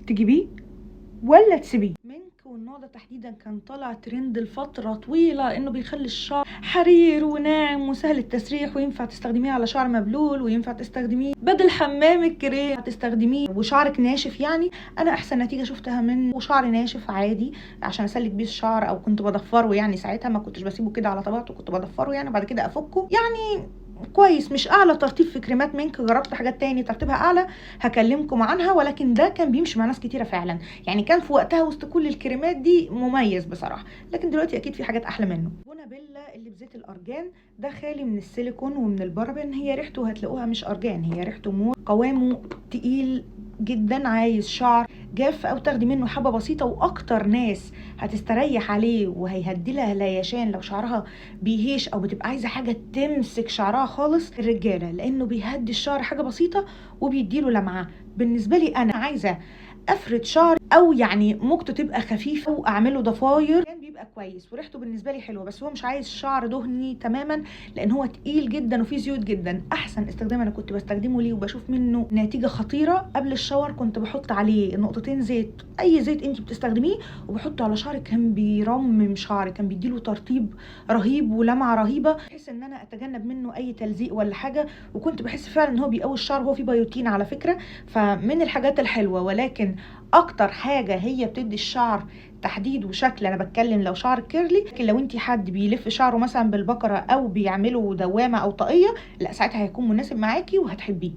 تجيبيه ولا تسيبيه؟ منك والنوع ده تحديدا كان طالع ترند لفتره طويله انه بيخلي الشعر حرير وناعم وسهل التسريح، وينفع تستخدميه على شعر مبلول، وينفع تستخدميه بدل حمام الكريم تستخدميه وشعرك ناشف. يعني انا احسن نتيجه شفتها من وشعر ناشف عادي عشان اسلك بيه الشعر، او كنت بضفره، يعني ساعتها ما كنتش بسيبه كده على طبقته، كنت بضفره يعني بعد كده افكه. يعني كويس، مش اعلى ترطيب في كريمات منك، جربت حاجات تاني ترتيبها اعلى هكلمكم عنها، ولكن ده كان بيمشي مع ناس كتيره فعلا، يعني كان في وقتها وسط كل الكريمات دي مميز بصراحه. لكن دلوقتي اكيد في حاجات احلى منه. بونابيلا اللي بزيت الارجان ده خالي من السيليكون ومن البارابين، هي ريحته هتلاقوها مش ارجان، هي ريحته مور، قوامه تقيل جدا، عايز شعر جاف او تاخدي منه حبه بسيطه. واكتر ناس هتستريح عليه وهيهدي لها ليشان لو شعرها بيهيش او بتبقى عايزه حاجه تمسك شعرها خالص، الرجاله، لانه بيهدي الشعر حاجه بسيطه وبيديله لمعه. بالنسبه لي انا عايزه افرد شعر او يعني موجته تبقى خفيفه واعمله ضفاير، كان بيبقى كويس وريحته بالنسبه لي حلوه، بس هو مش عايز شعر دهني تماما لان هو تقيل جدا وفيه زيوت جدا. احسن استخدام انا كنت بستخدمه ليه وبشوف منه نتيجه خطيره، قبل الشاور كنت بحط عليه نقطتين زيت، اي زيت انت بتستخدميه، وبحطه على شعري، كان بيرمم شعري، كان بيديله ترطيب رهيب ولمعه رهيبه، بحيث ان انا اتجنب منه اي تلزيق ولا حاجه. وكنت بحس فعلا ان هو بيقوي الشعر، هو فيه بيوتين على فكره، فمن الحاجات الحلوه. ولكن اكتر حاجه هي بتدي الشعر تحديد وشكل، انا بتكلم لو شعر كيرلي، لكن لو انت حد بيلف شعره مثلا بالبكره او بيعمله دوامه او طاقيه، لا ساعتها هيكون مناسب معاكي وهتحبيه.